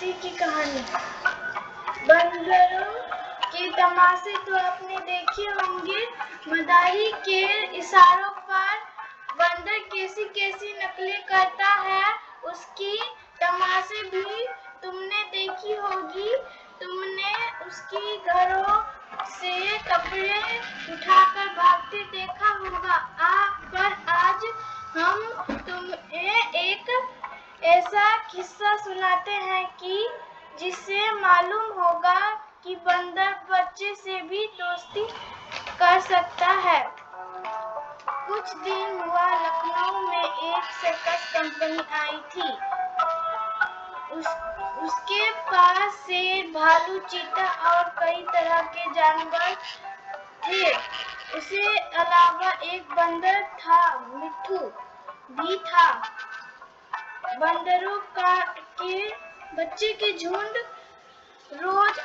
केसी की कहानी। बंदरों के तमाशे तो आपने देखे होंगे। मदारी के इशारों पर बंदर कैसी कैसी नकलें करता है, उसकी तमाशे भी तुमने देखी होगी। तुमने उसकी घरों से कपड़े उठाकर भागते देखा होगा। पर आज हम तुम्हें एक ऐसा किस्सा सुनाते हैं कि जिससे मालूम होगा कि बंदर बच्चे से भी दोस्ती कर सकता है। कुछ दिन हुआ, लखनऊ में एक सर्कस कंपनी आई थी। उसके पास शेर, भालू, चीता और कई तरह के जानवर थे। उसके अलावा एक बंदर था, मिट्ठू भी था। बंदरों के बच्चे के झुंड रोज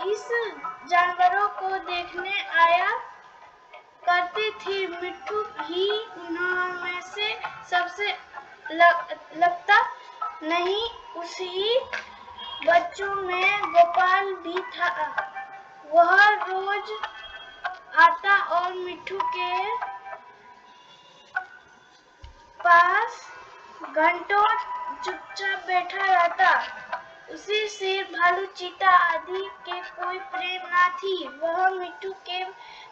इस जानवरों को देखने आया करते थे। मिट्ठू ही उनमें से सबसे लगता नहीं। उसी बच्चों में गोपाल भी था। वह रोज आता और मिट्ठू के पास घंटों चुपचाप बैठा रहता। उसे शेर, भालू, चीता आदि के कोई प्रेम न थी। वह मिट्ठू के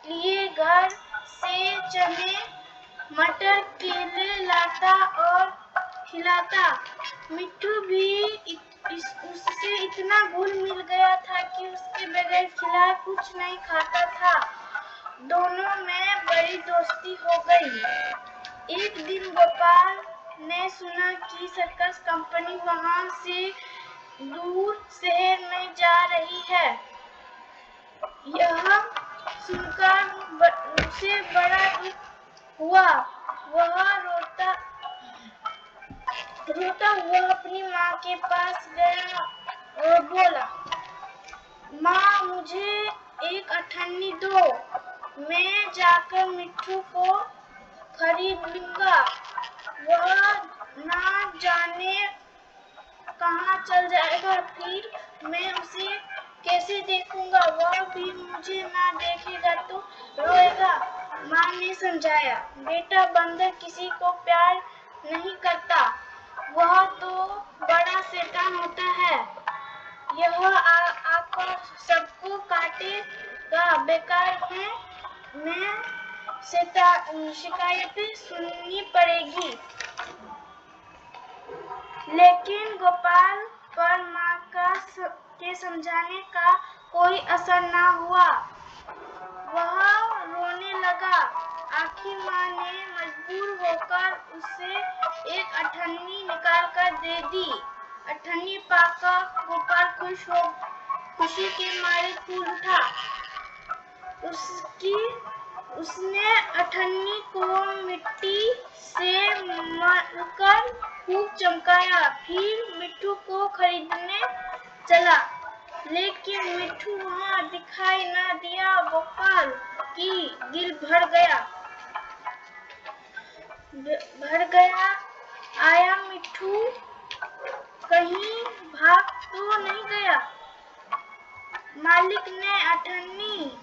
लिए घर से चने, मटर, केले लाता और खिलाता। मिट्ठू भी उससे इतना घुल मिल गया था कि उसके बगैर खिलाए कुछ नहीं खाता था। दोनों में बड़ी दोस्ती हो गई। एक दिन गोपाल ने सुना कि सर्कस कंपनी वहां से दूर शहर में जा रही है। यह सुनकर उसे बड़ा दुख हुआ। वह रोता हुआ अपनी माँ के पास गया और बोला, माँ, मुझे एक अठन्नी दो, मैं जाकर मिट्ठू को खरीद लूंगा। वह ना जाने कहाँ चल जाएगा, फिर मैं उसे कैसे देखूंगा? वह भी मुझे ना देखेगा तो रोएगा। माँ ने समझाया, बेटा, बंदर किसी को प्यार नहीं करता, वह तो बड़ा शैतान होता है। यह आकर सबको काटेगा। बेकार में शिकायतें सुननी पड़ेगी। लेकिन गोपाल पर माँ के समझाने का कोई असर न हुआ। वह रोने लगा। आखिर माँ ने मजबूर होकर उसे एक अठन्नी निकालकर दे दी। अठन्नी पाकर गोपाल खुशी के मारे फूल उठा। उसने अठन्नी को मिट्टी से मलकर खूब चमकाया। फिर मिट्ठू को खरीदने चला। लेकिन मिट्ठू वहां दिखाई न दिया। गोपाल की दिल भर गया। आया मिट्ठू कहीं भाग तो नहीं गया? मालिक ने अठन्नी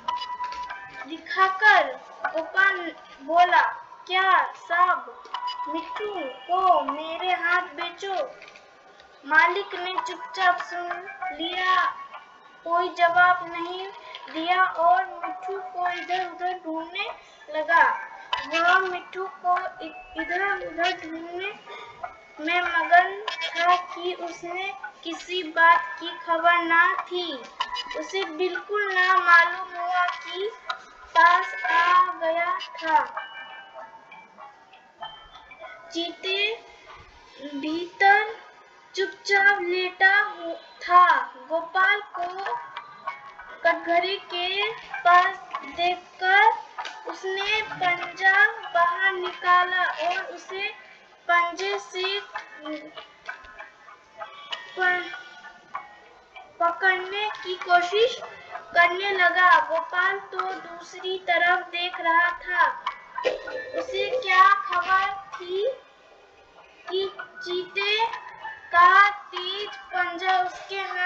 दिखाकर गोपाल बोला, क्या साहब, मिट्ठू को मेरे हाथ बेचो। मालिक ने चुपचाप सुन लिया, कोई जवाब नहीं दिया और मिट्ठू को इधर उधर ढूंढने लगा। वह मिट्ठू को इधर उधर ढूंढने में मगन था कि उसे किसी बात की खबर न थी। उसे बिल्कुल न मालूम हुआ कि पास आ गया था। चीते भीतर चुपचाप लेटा था। गोपाल को कटघरे के पास देखकर उसने पंजा बाहर निकाला और उसे पंजे से पकड़ने की कोशिश करने लगा। गोपाल तो दूसरी तरफ देख रहा था। उसे क्या खबर थी कि चीते का तेज पंजा उसके हाथ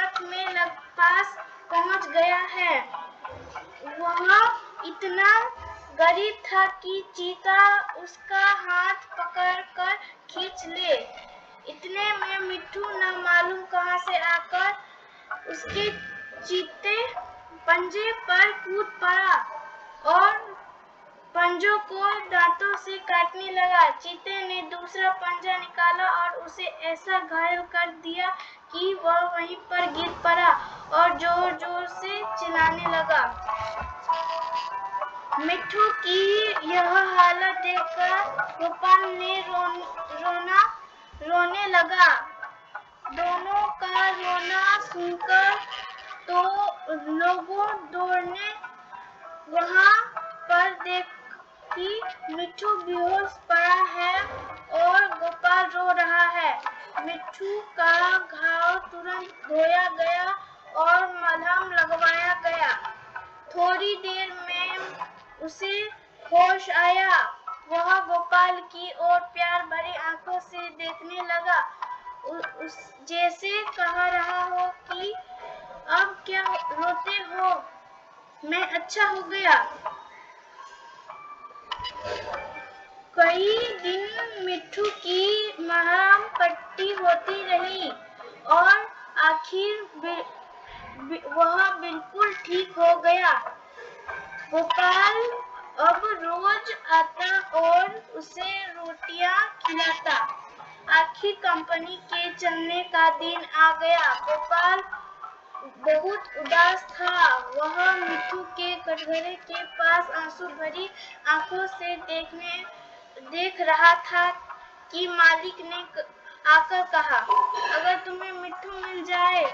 गया है। वह इतना गरीब था कि चीता उसका हाथ पकड़कर खींच ले। इतने में मिट्ठू न मालूम कहां से आकर उसके चीते पंजे पर कूद पड़ा और पंजों को दांतों से काटने लगा। चीते ने दूसरा पंजा निकाला और उसे ऐसा घायल कर दिया कि वह वहीं पर गिर पड़ा और जोर जोर से चिल्लाने लगा। मिट्ठू की यह हालत देखकर गोपाल ने रोने लगा। दोनों का रोना सुनकर तो लोगों दौड़ने वहां पर देखी मिट्ठू बेहोश पड़ा है और गोपाल रो रहा है। मिट्ठू का घाव तुरंत धोया गया और मलहम लगवाया गया। थोड़ी देर में उसे होश आया। वह गोपाल की ओर प्यार भरी आंखों से देखने लगा, जैसे कह रहा हो कि अब क्या रोते हो, मैं अच्छा हो गया। कई दिन मिट्ठू की मरहम पट्टी होती रही और आखिर वह बिल्कुल ठीक हो गया। गोपाल अब रोज आता और उसे रोटियां खिलाता। आखिर कंपनी के चलने का दिन आ गया। गोपाल बहुत उदास था। वह मिट्ठू के कटघरे के पास आंसू भरी आंखों से देख रहा था कि मालिक ने आकर कहा, अगर तुम्हें मिट्ठू मिल जाए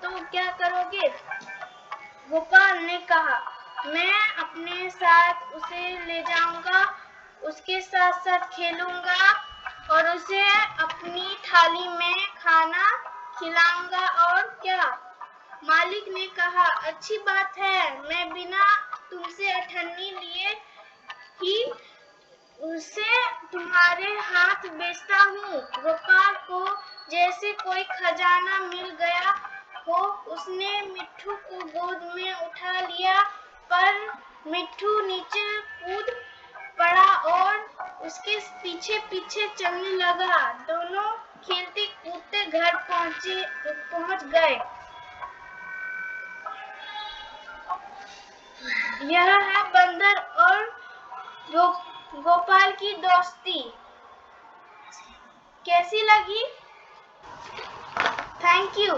तो क्या करोगे? गोपाल ने कहा, मैं अपने साथ उसे ले जाऊंगा, उसके साथ साथ खेलूंगा और उसे अपनी थाली में खाना खिलाऊंगा। और क्या? मालिक ने कहा, अच्छी बात है, मैं बिना तुमसे अठन्नी लिए ही उसे तुम्हारे हाथ बेचता हूँ। गोपाल को जैसे कोई खजाना मिल गया हो। उसने मिट्ठू को गोद में उठा लिया, पर मिट्ठू नीचे कूद पड़ा और उसके पीछे पीछे चलने लगा। दोनों खेलते कूदते घर पहुंच गए। यह है बंदर और गोपाल की दोस्ती। कैसी लगी? Thank you.